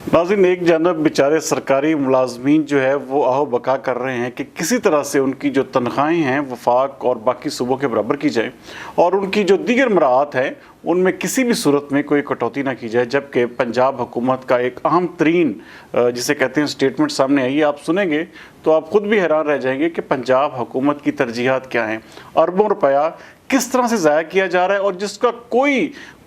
नाज़रीन, एक जानब बेचारे सरकारी मुलाजमीन जो है वो आहो बका कर रहे हैं कि किसी तरह से उनकी जो तनख्वाहें हैं वफाक और बाकी सूबों के बराबर की जाए और उनकी जो दीगर मराहत हैं उनमें किसी भी सूरत में कोई कटौती ना की जाए। जबकि पंजाब हुकूमत का एक अहम तरीन जिसे कहते हैं स्टेटमेंट सामने आई है, आप सुनेंगे तो आप खुद भी हैरान रह जाएंगे कि पंजाब हुकूमत की तरजीहात क्या हैं। अरबों रुपया किस तरह से ज़ाया किया जा रहा है और जिसका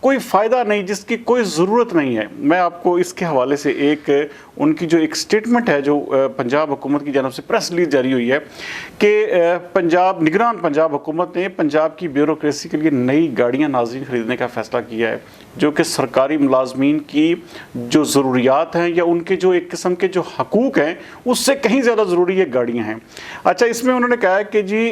कोई फ़ायदा नहीं, जिसकी कोई ज़रूरत नहीं है। मैं आपको इसके हवाले से उनकी जो एक स्टेटमेंट है जो पंजाब हुकूमत की जानब से प्रेस रिलीज जारी हुई है कि निगरान पंजाब हुकूमत ने पंजाब की ब्यूरोक्रेसी के लिए नई गाड़ियाँ नाज़रीन ख़रीदने का फ़ैसला किया है, जो कि सरकारी मुलाजमीन की जो ज़रूरियात हैं या उनके जो एक किस्म के जो हकूक़ हैं उससे कहीं ज़्यादा ज़रूरी ये गाड़ियाँ हैं। अच्छा, इसमें उन्होंने कहा है कि जी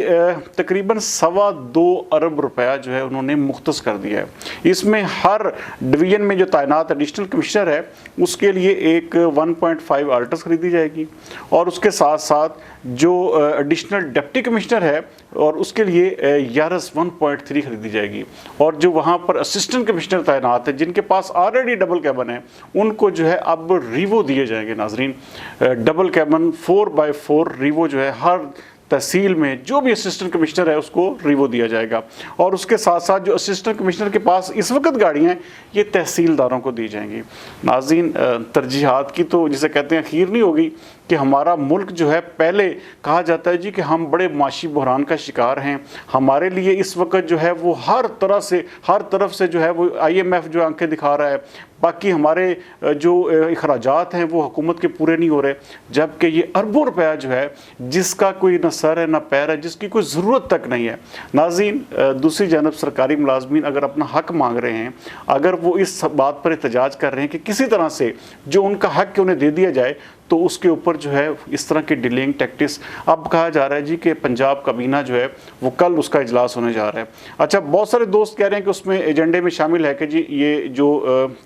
तकरीबन 2.25 अरब रुपया जो है उन्होंने मुख्तस कर दिया है। इसमें हर डिवीज़न में जो तैनात एडिशनल कमिश्नर है उसके लिए एक 1.5 आल्टस खरीदी जाएगी और उसके साथ साथ जो एडिशनल डिप्टी कमिश्नर है और उसके लिए यारस 1.3 खरीदी जाएगी और जो वहाँ पर असिस्टेंट कमिश्नर तैनात है जिनके पास ऑलरेडी डबल कैबन है उनको जो है अब रीवो दिए जाएंगे। नाजरीन, डबल कैबन 4x4 रीवो जो है हर तहसील में जो भी असिस्टेंट कमिश्नर है उसको रीवो दिया जाएगा और उसके साथ साथ जो असिस्टेंट कमिश्नर के पास इस वक्त गाड़ियाँ ये तहसीलदारों को दी जाएंगी। नाज़रीन, तरजीहात की तो जिसे कहते हैं खीर नहीं होगी कि हमारा मुल्क जो है, पहले कहा जाता है जी कि हम बड़े माशी बहरान का शिकार हैं, हमारे लिए इस वक्त जो है वो हर तरफ से जो है वो IMF जो आंखें दिखा रहा है, बाकी हमारे जो अखराजात हैं वो हुकूमत के पूरे नहीं हो रहे, जबकि ये अरबों रुपया जो है जिसका कोई न सर है न पैर है, जिसकी कोई ज़रूरत तक नहीं है। नाज़रीन, दूसरी जानब सरकारी मुलाजमीन अगर अपना हक मांग रहे हैं, अगर वो इस बात पर एहतजाज कर रहे हैं कि किसी तरह से जो उनका हक उन्हें दे दिया जाए, तो उसके ऊपर जो है इस तरह की डिलेइंग टैक्टिक्स अब कहा जा रहा है जी कि पंजाब काबीना जो है वो कल उसका इजलास होने जा रहा है। अच्छा, बहुत सारे दोस्त कह रहे हैं कि उसमें एजेंडे में शामिल है कि जी ये जो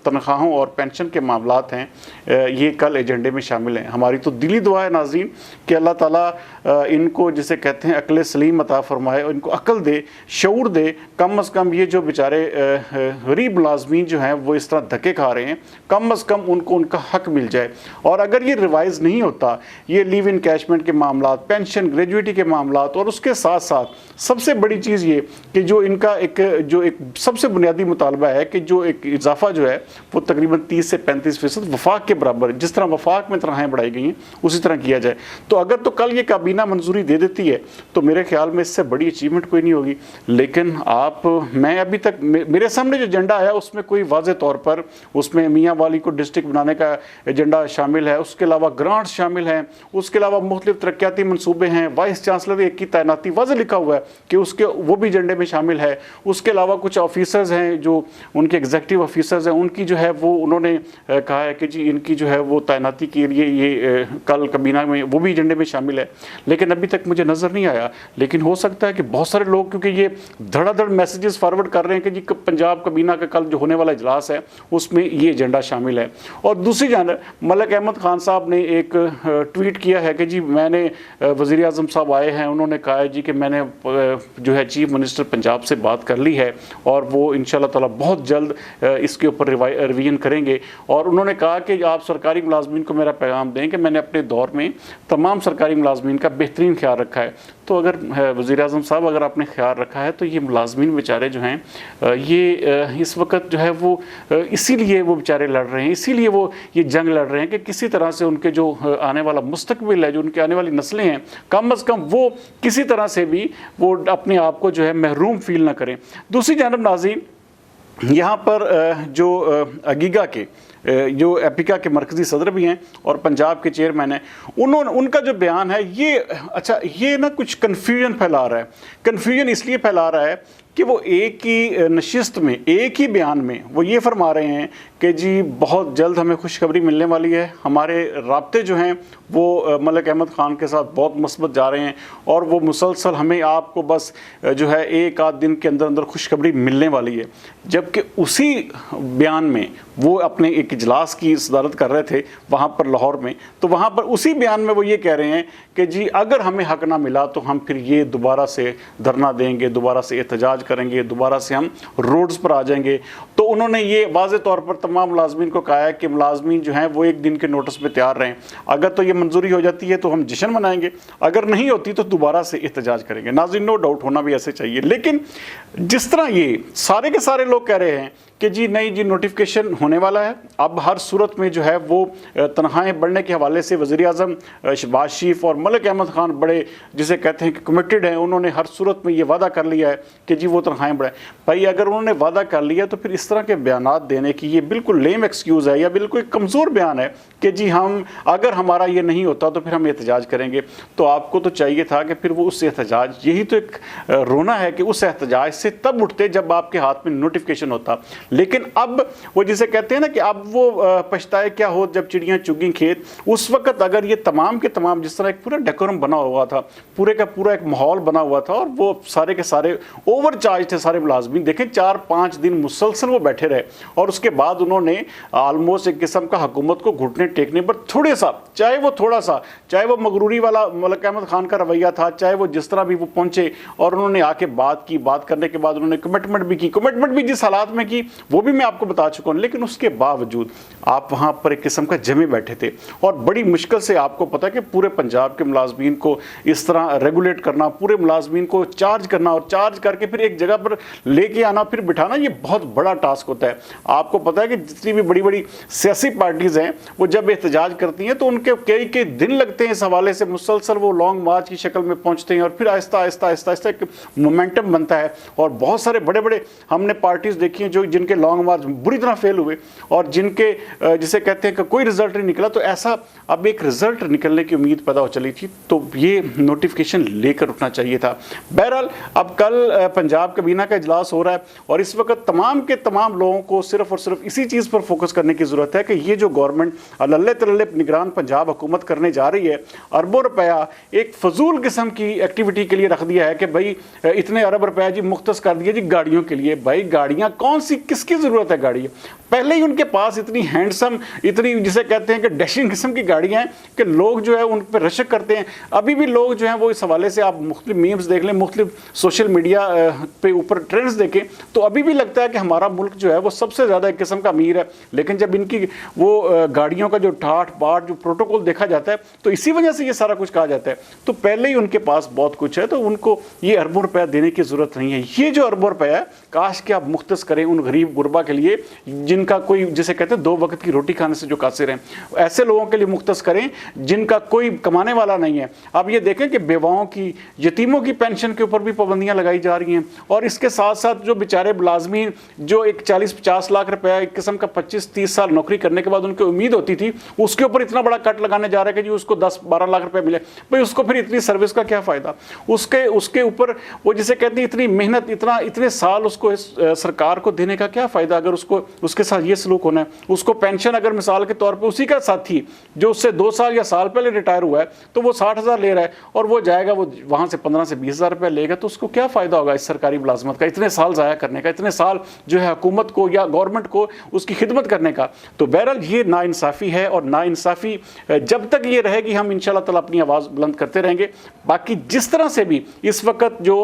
तनख्वाहों और पेंशन के मामलात हैं ये कल एजेंडे में शामिल हैं। हमारी तो दिली दुआ है नाज़रीन कि अल्लाह ताला इनको जिसे कहते हैं अक्ल सलीम अता फरमाए, इनको अक्ल दे, शऊर दे। कम अज़ कम ये जो बेचारे गरीब मुलाजमीन जो हैं वो इस तरह धक्के खा रहे हैं, कम अज़ कम उनको उनका हक मिल जाए। और अगर ये रिवाइज नहीं होता, ये लीव इनकैशमेंट के मामलात, पेंशन, ग्रेजुएटी के मामलात और उसके साथ साथ सबसे बड़ी चीज़ ये कि जो इनका एक सबसे बुनियादी मुतालबा है कि जो एक इजाफा जो है वो तकरीबन 30 से 35% वफाक के बराबर, जिस तरह वफाक में तनख्वाहें बढ़ाई गई हैं उसी तरह किया जाए। तो अगर तो कल ये काबीना मंजूरी दे देती है तो मेरे ख्याल में इससे बड़ी अचीवमेंट कोई नहीं होगी। लेकिन मैं अभी तक मेरे सामने जो एजेंडा आया उसमें कोई वाज़े तौर पर उसमें मियाँ वाली को डिस्ट्रिक्ट बनाने का एजेंडा शामिल है, उसके अलावा ग्रांट्स शामिल हैं, उसके अलावा मुख्तलिफ तरक्याती मनसूबे हैं, वाइस चांसलर एक की तैनाती वाज़े लिखा हुआ है कि उसके वो भी एजेंडे में शामिल है। उसके अलावा कुछ ऑफिसर्स हैं जो उनके एग्जीक्यूटिव ऑफिसर्स हैं, उनकी जो है वो उन्होंने कहा है कि जी इनकी जो है वो तैनाती के लिए ये कल काबीना में वो भी एजेंडे में शामिल है। लेकिन अभी तक मुझे नज़र नहीं आया। लेकिन हो सकता है कि बहुत सारे लोग क्योंकि ये धड़ाधड़ मैसेजेस फॉरवर्ड कर रहे हैं कि जी पंजाब काबीना का कल जो होने वाला इजलास है उसमें ये एजेंडा शामिल है। और दूसरी जानब मलिक अहमद खान साहब ने एक ट्वीट किया है कि जी मैंने वज़ीर आज़म साहब आए हैं, उन्होंने कहा है जी कि मैंने जो है चीफ मिनिस्टर पंजाब से बात कर ली है और वो इंशाल्लाह ताला बहुत जल्द इसके ऊपर रिवीजन करेंगे। और उन्होंने कहा कि आप सरकारी मुलाजमीन को मेरा पैगाम दें कि मैंने अपने दौर में तमाम सरकारी मुलाजमीन का बेहतरीन ख्याल रखा है। तो अगर वज़ीर आज़म साहब अगर आपने ख्याल रखा है तो ये मुलाजमीन बेचारे जो हैं ये इस वक्त जो है वो इसीलिए वो बेचारे लड़ रहे हैं, इसीलिए वो ये जंग लड़ रहे हैं कि किसी तरह से उनके जो आने वाला मुस्तकबिल है, जो उनके आने वाली नस्लें हैं, कम अज़ कम वो किसी तरह से भी वो अपने आप को जो है महरूम फील ना करें। दूसरी जानब नाज़रीन, यहाँ पर जो अगीगा के जो एपिका के मरकज़ी सदर भी हैं और पंजाब के चेयरमैन हैं, उनका जो बयान है ये ना कुछ कन्फ्यूजन फैला रहा है। कन्फ्यूजन इसलिए फैला रहा है कि वो एक ही नशिस्त में एक ही बयान में वो ये फरमा रहे हैं कि जी बहुत जल्द हमें खुशखबरी मिलने वाली है, हमारे राब्ते जो हैं वो मलिक अहमद ख़ान के साथ बहुत मस्बत जा रहे हैं और वो मुसलसल हमें आपको बस जो है एक आध दिन के अंदर अंदर खुशखबरी मिलने वाली है। जबकि उसी बयान में वो अपने एक इजलास की सदारत कर रहे थे वहाँ पर लाहौर में, तो वहाँ पर उसी बयान में वो ये कह रहे हैं कि जी अगर हमें हक ना मिला तो हम फिर ये दोबारा से धरना देंगे, दोबारा से एहतजाज करेंगे, दोबारा से हम रोड्स पर आ जाएंगे। तो उन्होंने ये वाज़े तौर पर तमाम मुलाजमीन को कहा है कि मुलाजमीन जो हैं वो एक दिन के नोटिस पे तैयार रहें, अगर तो ये मंजूरी हो जाती है तो हम जश्न मनाएंगे, अगर नहीं होती तो दोबारा से एहतजाज करेंगे। नाज़रीन, नो डाउट होना भी ऐसे चाहिए, लेकिन जिस तरह ये सारे के सारे लोग कह रहे हैं कि जी नहीं जी नोटिफिकेशन होने वाला है, अब हर सूरत में जो है वो तनख्वाहें बढ़ने के हवाले से वज़ीर-ए-आज़म शहबाज शरीफ और मलिक अहमद ख़ान बड़े जिसे कहते हैं कि कमिटेड हैं, उन्होंने हर सूरत में ये वादा कर लिया है कि जी वो तनख्वाहें बढ़ाएं। भाई अगर उन्होंने वादा कर लिया तो फिर इस तरह के बयानात देने की ये बिल्कुल लेम एक्सक्यूज़ है या बिल्कुल कमज़ोर बयान है कि जी हम अगर हमारा ये नहीं होता तो फिर हम एहतजाज करेंगे। तो आपको तो चाहिए था कि फिर वो उस एहतजाज, यही तो एक रोना है कि उस एहतजाज से तब उठते जब आपके हाथ में नोटिफिकेशन होता। लेकिन अब वो जिसे कहते हैं ना कि अब वो पछताए क्या हो जब चिड़ियां चुगी खेत, उस वक्त अगर ये तमाम के तमाम जिस तरह एक पूरा डेकोरम बना हुआ था, पूरे का पूरा एक माहौल बना हुआ था और वो सारे के सारे ओवर चार्ज थे सारे मुलाजमीन, देखें 4-5 दिन मुसलसल वो बैठे रहे और उसके बाद उन्होंने आलमोस्ट एक किस्म का हुकूमत को घुटने टेकने पर थोड़े सा, चाहे वो मगरूरी वाला मलिक अहमद खान का रवैया था, चाहे वो जिस तरह भी वो पहुंचे और उन्होंने आके बात करने के बाद उन्होंने कमिटमेंट भी जिस हालात में की वो भी मैं आपको बता चुका हूँ, लेकिन उसके बावजूद आप वहाँ पर एक किस्म का जमे बैठे थे और बड़ी मुश्किल से आपको पता है कि पूरे पंजाब के मुलाजमीन को इस तरह रेगुलेट करना, पूरे मुलाजमीन को चार्ज करना और चार्ज करके फिर एक जगह पर लेके आना फिर बिठाना, ये बहुत बड़ा टास्क होता है। आपको पता है कि जितनी भी बड़ी बड़ी सियासी पार्टीज़ हैं वो जब एहतजाज करती हैं तो उनके कई दिन लगते हैं, इस हवाले से मुसलसल वो लॉन्ग मार्च की शक्ल में पहुँचते हैं और फिर आहिस्ता आहिस्ता एक मोमेंटम बनता है। और बहुत सारे बड़े बड़े हमने पार्टीज़ देखी हैं जो जिनके लॉन्ग मार्च बुरी तरह फेल हुए और जिनके जिसे कहते हैं कि कोई रिजल्ट नहीं निकला। तो ऐसा अब एक रिजल्ट निकलने की उम्मीद पैदा हो चली थी, तो ये नोटिफिकेशन लेकर उठना चाहिए था। बहरहाल अब कल पंजाब कैबिनेट का इजलास हो रहा है और इस वक्त तमाम के तमाम लोगों को सिर्फ और सिर्फ इसी चीज़ पर फोकस करने की ज़रूरत है कि ये जो गवर्नमेंट अल्ले तल्ले निगरान पंजाब हुकूमत करने जा रही है, अरबों रुपया एक फजूल किस्म की एक्टिविटी के लिए रख दिया है कि भाई इतने अरब रुपया जी मुख्तस कर दिए जी गाड़ियों के लिए। भाई गाड़ियाँ कौन सी, किसकी ज़रूरत है गाड़ी? पहले ही उनके पास इतनी हैंडसम, इतनी जिसे कहते हैं कि डैशिंग किस्म की गाड़ियाँ हैं कि लोग जो है उन पर रशक करते हैं। अभी भी लोग जो हैं वो इस हवाले से आप मुख्तलिफ मीम्स देख लें, मुख्तलिफ सोशल मीडिया पे ऊपर ट्रेंड्स देखें तो अभी भी लगता है कि हमारा मुल्क जो है वो सबसे ज़्यादा एक किस्म का अमीर है। लेकिन जब इनकी वो गाड़ियों का जो ठाठ बाट जो प्रोटोकॉल देखा जाता है तो इसी वजह से ये सारा कुछ कहा जाता है। तो पहले ही उनके पास बहुत कुछ है, तो उनको ये अरबों रुपया देने की ज़रूरत नहीं है। ये जो अरबों रुपया है काश कि आप मुख्तस करें उन गरीब गुरबा के लिए जिनका कोई, जिसे कहते हैं 2 वक्त की रोटी खाने से जो कासिर हैं, ऐसे लोगों के लिए मुख्तस करें जिनका कोई कमाने वाला नहीं है। अब ये देखें कि बेवाओं की, यतीमों की पेंशन के ऊपर भी पाबंदियां लगाई जा रही हैं और इसके साथ साथ जो बेचारे मुलाजमीन जो एक 40-50 लाख रुपया एक किस्म का 25-30 साल नौकरी करने के बाद उनकी उम्मीद होती थी, उसके ऊपर इतना बड़ा कट लगाने जा रहा है कि जी उसको 10-12 लाख रुपये मिले। भाई उसको फिर इतनी सर्विस का क्या फ़ायदा? उसके ऊपर वो जिसे कहते हैं इतनी मेहनत, इतने साल उसको सरकार को देने का क्या फ़ायदा अगर उसको उसके साथ ये सलूक होना है। उसको पेंशन अगर मिसाल के तौर पे उसी का साथी जो उससे 2 साल या साल पहले रिटायर हुआ है तो वो 60,000 ले रहा है और वो जाएगा वो वहाँ से 15 से 20,000 रुपये लेगा, तो उसको क्या फ़ायदा होगा इस सरकारी मुलाजमत का, इतने साल ज़ाया करने का, इतने साल जो है हुकूमत को या गवर्नमेंट को उसकी खिदमत करने का। तो बहरहाल ये नाइंसाफ़ी है और नाइंसाफ़ी जब तक ये रहेगी हम इंशाअल्लाह ताला अपनी आवाज़ बुलंद करते रहेंगे। बाकी जिस तरह से भी इस वक्त जो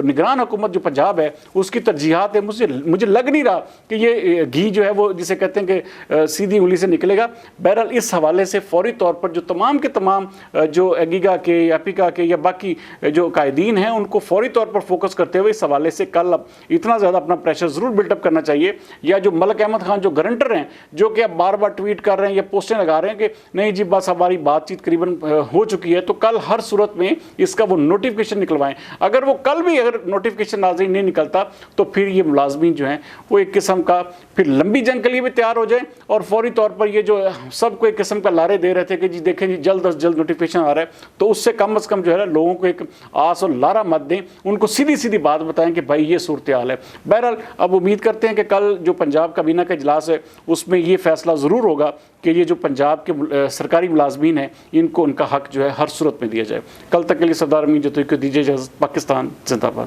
निगरान हुकूमत जो पंजाब है उसकी तरजीहात है, मुझे लग नहीं रहा कि ये घी जो है वो जिसे कहते हैं कि सीधी उंगली से निकलेगा। बहरहाल इस हवाले से फौरी तौर पर जो तमाम के तमाम जो एगिगा के, एपिका के या बाकी जो कायदीन हैं उनको फौरी तौर पर फोकस करते हुए इस हवाले से कल अब इतना ज़्यादा अपना प्रेशर ज़रूर बिल्डअप करना चाहिए। या जो मलिक अहमद खान जो गारंटर हैं जो कि अब बार बार ट्वीट कर रहे हैं या पोस्टें लगा रहे हैं कि नहीं जी बस हमारी बातचीत करीबन हो चुकी है, तो कल हर सूरत में इसका वो नोटिफिकेशन निकलवाएं। अगर वो कल भी अगर नोटिफिकेशन नाज़रीन नहीं निकलता तो फिर ये मुलाजमीन जो हैं वो एक किस्म का फिर लंबी जंग के लिए भी तैयार हो जाए और फौरी तौर पर ये जो सबको एक किस्म का लारे दे रहे थे कि जी देखें जी जल्द अज जल्द नोटिफिकेशन आ रहा है, तो उससे कम अज़ कम जो है लोगों को एक आस और लारा मत दें, उनको सीधी सीधी बात बताएं कि भाई ये सूरत हाल है। बहरहाल अब उम्मीद करते हैं कि कल जो पंजाब कैबिनेट का इजलास है उसमें ये फैसला ज़रूर होगा कि ये जो पंजाब के सरकारी मुलाजमीन हैं इनको उनका हक जो है हर सूरत में दिया जाए। कल तक के लिए सरदार अमीन जो दीजिए इजाज़त। पाकिस्तान जिंदाबाद।